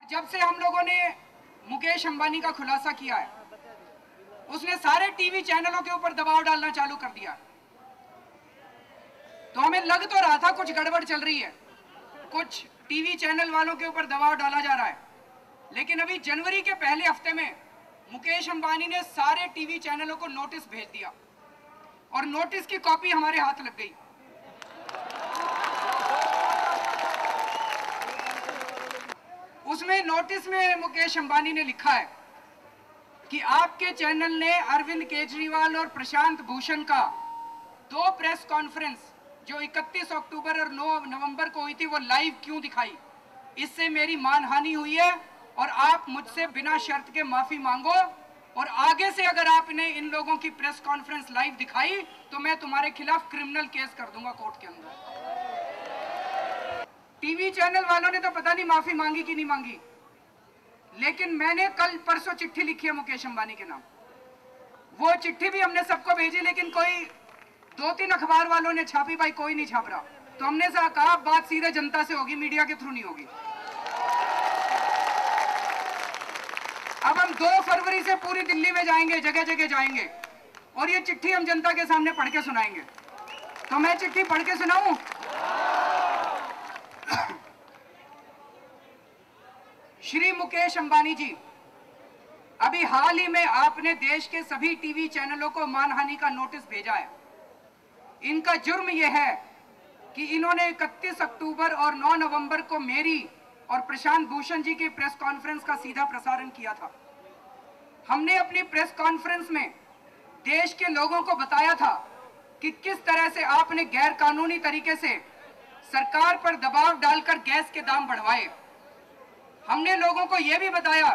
जब से हम लोगों ने मुकेश अंबानी का खुलासा किया है, उसने सारे टीवी चैनलों के ऊपर दबाव डालना चालू कर दिया। तो हमें लग तो रहा था कुछ गड़बड़ चल रही है, कुछ टीवी चैनल वालों के ऊपर दबाव डाला जा रहा है। लेकिन अभी जनवरी के पहले हफ्ते में मुकेश अंबानी ने सारे टीवी चैनलों को नोटिस भेज दिया और नोटिस की कॉपी हमारे हाथ लग गई। उसमें नोटिस में मुकेश अंबानी ने लिखा है कि आपके चैनल ने अरविंद केजरीवाल और प्रशांत भूषण का 2 प्रेस कॉन्फ्रेंस जो 31 अक्टूबर और 9 नवंबर को हुई थी वो लाइव क्यों दिखाई। इससे मेरी मानहानि हुई है और आप मुझसे बिना शर्त के माफी मांगो, और आगे से अगर आपने इन लोगों की प्रेस कॉन्फ्रेंस लाइव दिखाई तो मैं तुम्हारे खिलाफ क्रिमिनल केस कर दूंगा कोर्ट के अंदर। टीवी चैनल वालों ने तो पता नहीं माफी मांगी कि नहीं मांगी, लेकिन मैंने कल परसों चिट्ठी लिखी है मुकेश अंबानी के नाम। वो चिट्ठी भी हमने सबको भेजी, लेकिन कोई 2-3 अखबार वालों ने छापी, भाई कोई नहीं छाप रहा। तो हमने कहा बात सीधे जनता से होगी, मीडिया के थ्रू नहीं होगी। अब हम 2 फरवरी से पूरी दिल्ली में जाएंगे, जगह जगह जाएंगे, और ये चिट्ठी हम जनता के सामने पढ़ के सुनाएंगे। तो मैं चिट्ठी पढ़ के सुनाऊं? श्री मुकेश अंबानी जी, अभी हाल ही में आपने देश के सभी टीवी चैनलों को मानहानि का नोटिस भेजा है। इनका जुर्म यह है कि इन्होंने 31 अक्टूबर और 9 नवंबर को मेरी और प्रशांत भूषण जी की प्रेस कॉन्फ्रेंस का सीधा प्रसारण किया था। हमने अपनी प्रेस कॉन्फ्रेंस में देश के लोगों को बताया था कि किस तरह से आपने गैर कानूनी तरीके से सरकार पर दबाव डालकर गैस के दाम बढ़वाए। हमने लोगों को यह भी बताया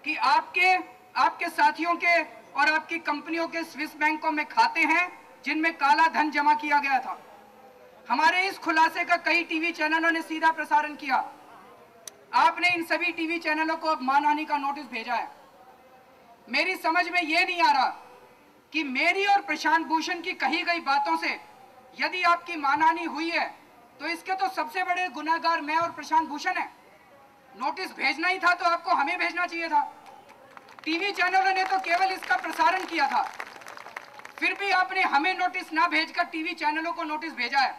कि आपके साथियों के और आपकी कंपनियों के स्विस बैंकों में खाते हैं जिनमें काला धन जमा किया गया था। हमारे इस खुलासे का कई टीवी चैनलों ने सीधा प्रसारण किया। आपने इन सभी टीवी चैनलों को मानहानि का नोटिस भेजा है। मेरी समझ में यह नहीं आ रहा कि मेरी और प्रशांत भूषण की कही गई बातों से यदि आपकी मानहानि हुई है तो इसके तो सबसे बड़े गुनाहगार मैं और प्रशांत भूषण है। नोटिस भेजना ही था तो आपको हमें भेजना चाहिए था। टीवी चैनलों ने तो केवल इसका प्रसारण किया था, फिर भी आपने हमें नोटिस ना भेजकर टीवी चैनलों को नोटिस भेजा है।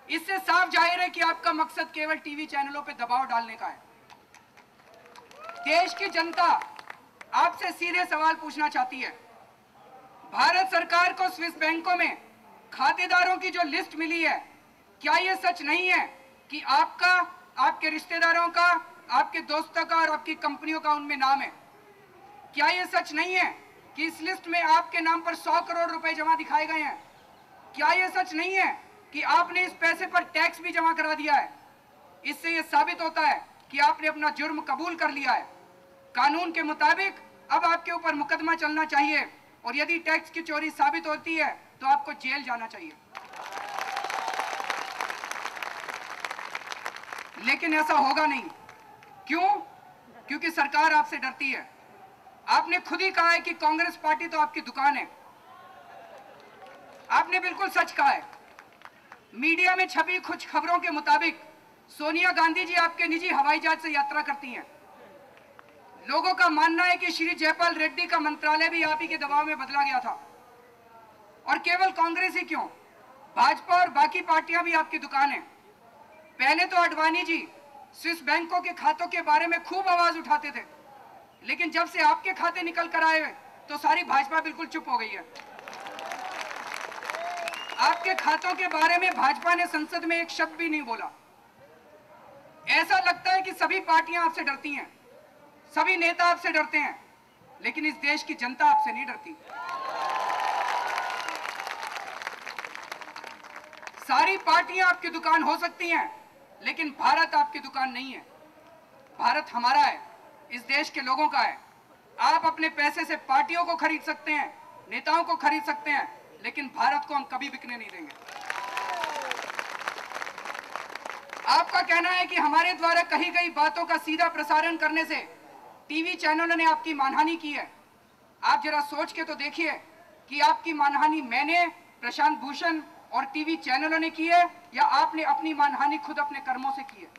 इससे साफ जाहिर है कि आपका मकसद केवल टीवी चैनलों पर दबाव डालने का है। देश की जनता आपसे सीधे सवाल पूछना चाहती है। भारत सरकार को स्विस बैंकों में खातेदारों की जो लिस्ट मिली है, क्या यह सच नहीं है कि आपका, आपके रिश्तेदारों का, आपके दोस्तों का और आपकी कंपनियों का उनमें नाम है? क्या यह सच नहीं है कि इस लिस्ट में आपके नाम पर 100 करोड़ रुपए जमा दिखाए गए हैं? क्या यह सच नहीं है कि आपने इस पैसे पर टैक्स भी जमा करा दिया है? इससे यह साबित होता है कि आपने अपना जुर्म कबूल कर लिया है। कानून के मुताबिक अब आपके ऊपर मुकदमा चलना चाहिए, और यदि टैक्स की चोरी साबित होती है तो आपको जेल जाना चाहिए। लेकिन ऐसा होगा नहीं। क्यों? क्योंकि सरकार आपसे डरती है। आपने खुद ही कहा है कि कांग्रेस पार्टी तो आपकी दुकान है। आपने बिल्कुल सच कहा है। मीडिया में छपी कुछ खबरों के मुताबिक सोनिया गांधी जी आपके निजी हवाई जहाज से यात्रा करती हैं। लोगों का मानना है कि श्री जयपाल रेड्डी का मंत्रालय भी आप ही के दबाव में बदला गया था। और केवल कांग्रेस ही क्यों, भाजपा और बाकी पार्टियां भी आपकी दुकान है। पहले तो अडवाणी जी स्विस बैंकों के खातों के बारे में खूब आवाज उठाते थे, लेकिन जब से आपके खाते निकल कर आए तो सारी भाजपा बिल्कुल चुप हो गई है। आपके खातों के बारे में भाजपा ने संसद में एक शब्द भी नहीं बोला। ऐसा लगता है कि सभी पार्टियां आपसे डरती हैं, सभी नेता आपसे डरते हैं, लेकिन इस देश की जनता आपसे नहीं डरती। सारी पार्टियां आपकी दुकान हो सकती हैं, लेकिन भारत आपकी दुकान नहीं है। भारत हमारा है, इस देश के लोगों का है। आप अपने पैसे से पार्टियों को खरीद सकते हैं, नेताओं को खरीद सकते हैं, लेकिन भारत को हम कभी बिकने नहीं देंगे। आपका कहना है कि हमारे द्वारा कही गई बातों का सीधा प्रसारण करने से टीवी चैनलों ने आपकी मानहानि की है। आप जरा सोच के तो देखिए कि आपकी मानहानि मैंने, प्रशांत भूषण और टीवी चैनलों ने की है, या आपने अपनी मानहानि खुद अपने कर्मों से की है।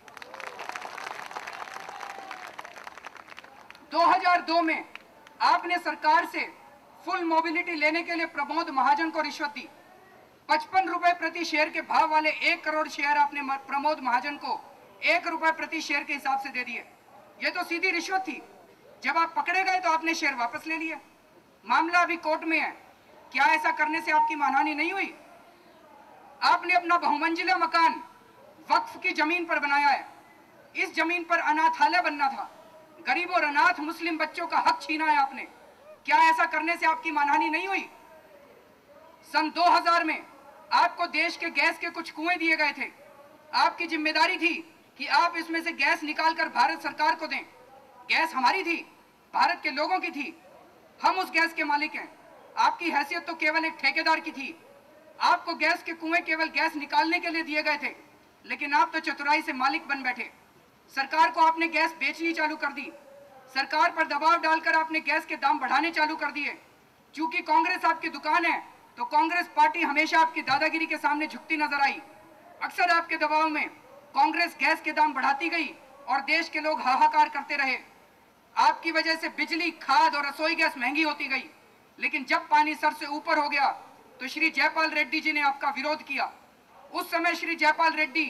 2002 में आपने सरकार से फुल मोबिलिटी लेने के लिए प्रमोद महाजन को रिश्वत दी। 55 रुपए प्रति शेयर के भाव वाले 1 करोड़ शेयर आपने प्रमोद महाजन को 1 रुपए प्रति शेयर के हिसाब से दे दिए। ये तो सीधी रिश्वत थी। जब आप पकड़े गए तो आपने शेयर वापस ले लिए। मामला अभी कोर्ट में है। क्या ऐसा करने से आपकी मानहानि नहीं हुई? आपने अपना बहुमंजिला मकान वक्फ की जमीन पर बनाया है। इस जमीन पर अनाथालय बनना था। गरीब और अनाथ मुस्लिम बच्चों का हक छीना है आपने। क्या ऐसा करने से आपकी मानहानि नहीं हुई? सन 2000 में आपको देश के गैस के कुछ कुएं दिए गए थे। आपकी जिम्मेदारी थी कि आप इसमें से गैस निकालकर भारत सरकार को दें। गैस हमारी थी, भारत के लोगों की थी। हम उस गैस के मालिक हैं। आपकी हैसियत तो केवल एक ठेकेदार की थी। आपको गैस के कुएं केवल गैस निकालने के लिए दिए गए थे, लेकिन आप तो चतुराई से मालिक बन बैठे। सरकार को आपने गैस बेचनी चालू कर दी। सरकार पर दबाव डालकर आपने गैस के दाम बढ़ाने चालू कर दिए। चूंकि कांग्रेस आपकी दुकान है, तो कांग्रेस पार्टी हमेशा आपकी दादागिरी के सामने झुकती नजर आई। अक्सर आपके दबाव में कांग्रेस गैस के दाम बढ़ाती गई और देश के लोग हाहाकार करते रहे। आपकी वजह से बिजली, खाद और रसोई गैस महंगी होती गई। लेकिन जब पानी सर से ऊपर हो गया तो श्री जयपाल रेड्डी जी ने आपका विरोध किया। उस समय श्री जयपाल रेड्डी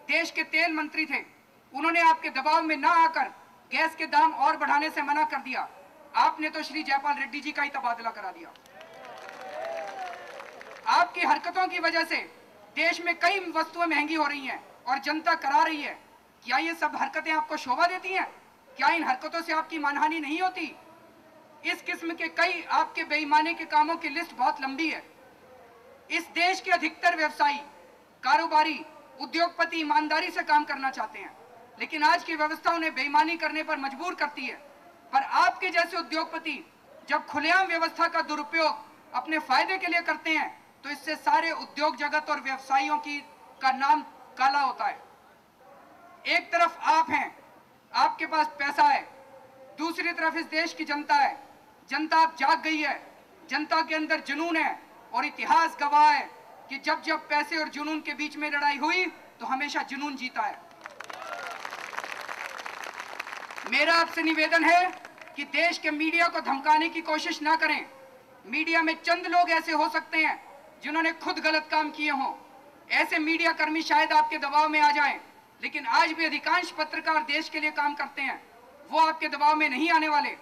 देश के तेल मंत्री थे। उन्होंने आपके दबाव में ना आकर गैस के दाम और बढ़ाने से मना कर दिया। आपने तो श्री जयपाल रेड्डी जी का ही तबादला करा दिया। आपकी हरकतों की वजह से देश में कई वस्तुएं महंगी हो रही हैं और जनता करा रही है। क्या ये सब हरकतें आपको शोभा देती हैं? क्या इन हरकतों से आपकी मानहानि नहीं होती? इस किस्म के कई आपके बेईमानी के कामों की लिस्ट बहुत लंबी है। इस देश के अधिकतर व्यवसायी, कारोबारी, उद्योगपति ईमानदारी से काम करना चाहते हैं, लेकिन आज की व्यवस्था उन्हें बेईमानी करने पर मजबूर करती है। पर आपके जैसे उद्योगपति जब खुलेआम व्यवस्था का दुरुपयोग अपने फायदे के लिए करते हैं, तो इससे सारे उद्योग जगत और व्यवसायियों का नाम काला होता है। एक तरफ आप हैं, आपके पास पैसा है, दूसरी तरफ इस देश की जनता है। जनता अब जाग गई है। जनता के अंदर जुनून है और इतिहास गवाह है कि जब जब पैसे और जुनून के बीच में लड़ाई हुई तो हमेशा जुनून जीता है। मेरा आपसे निवेदन है कि देश के मीडिया को धमकाने की कोशिश ना करें। मीडिया में चंद लोग ऐसे हो सकते हैं जिन्होंने खुद गलत काम किए हों। ऐसे मीडिया कर्मी शायद आपके दबाव में आ जाएं, लेकिन आज भी अधिकांश पत्रकार देश के लिए काम करते हैं। वो आपके दबाव में नहीं आने वाले।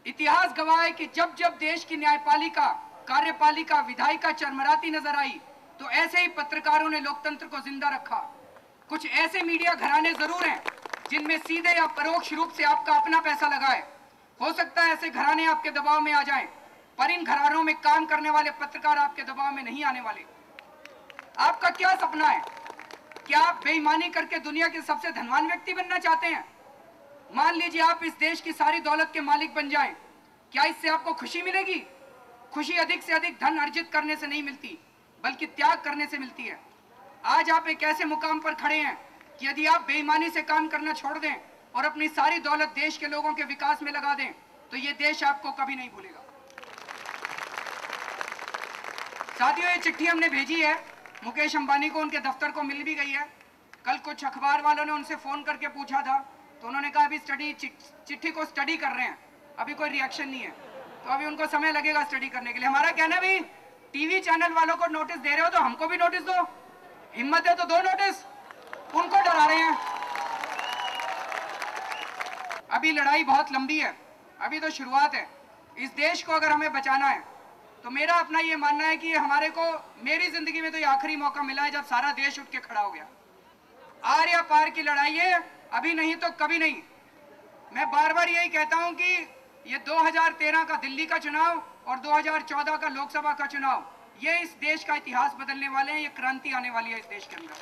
इतिहास गवाह है कि जब जब देश की न्यायपालिका, कार्यपालिका, विधायिका चरमराती नजर आई, तो ऐसे ही पत्रकारों ने लोकतंत्र को जिंदा रखा। कुछ ऐसे मीडिया घराने जरूर हैं जिनमें सीधे या परोक्ष रूप से आपका अपना पैसा लगा है। हो सकता है ऐसे घराने आपके दबाव में आ जाएं, पर इन घरानों में काम करने वाले पत्रकार आपके दबाव में नहीं आने वाले। आपका क्या सपना है? क्या आप बेईमानी करके दुनिया के सबसे धनवान व्यक्ति बनना चाहते हैं? मान लीजिए आप इस देश की सारी दौलत के मालिक बन जाएं, क्या इससे आपको खुशी मिलेगी? खुशी अधिक से अधिक धन अर्जित करने से नहीं मिलती, बल्कि त्याग करने से मिलती है। आज आप एक ऐसे मुकाम पर खड़े हैं कि यदि आप बेईमानी से काम करना छोड़ दें और अपनी सारी दौलत देश के लोगों के विकास में लगा दें, तो ये देश आपको कभी नहीं भूलेगा। साथियों, ये चिट्ठी हमने भेजी है मुकेश अंबानी को, उनके दफ्तर को मिल भी गई है। कल कुछ अखबार वालों ने उनसे फोन करके पूछा था, तो उन्होंने कहा अभी चिट्ठी को स्टडी कर रहे हैं, अभी कोई रिएक्शन नहीं है, तो अभी उनको समय लगेगा स्टडी करने के लिए। हमारा कहना भी, टीवी चैनल वालों को नोटिस दे रहे हो तो हमको भी नोटिस दो, हिम्मत है तो दो नोटिस। उनको डरा रहे हैं। अभी लड़ाई बहुत लंबी है, अभी तो शुरुआत है। इस देश को अगर हमें बचाना है तो मेरा अपना ये मानना है कि हमारे को, मेरी जिंदगी में तो ये आखिरी मौका मिला है जब सारा देश उठ के खड़ा हो गया। आर या पार की लड़ाई है, अभी नहीं तो कभी नहीं। मैं बार बार यही कहता हूं कि ये 2013 का दिल्ली का चुनाव और 2014 का लोकसभा का चुनाव, ये इस देश का इतिहास बदलने वाले हैं। ये क्रांति आने वाली है इस देश के अंदर।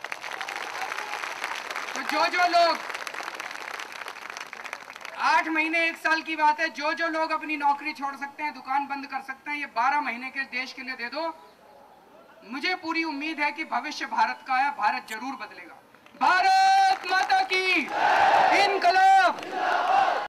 तो जो लोग 8 महीने 1 साल की बात है, जो लोग अपनी नौकरी छोड़ सकते हैं, दुकान बंद कर सकते हैं, ये 12 महीने के देश के लिए दे दो। मुझे पूरी उम्मीद है कि भविष्य भारत का है, भारत जरूर बदलेगा। भारत माता की इनकलाब।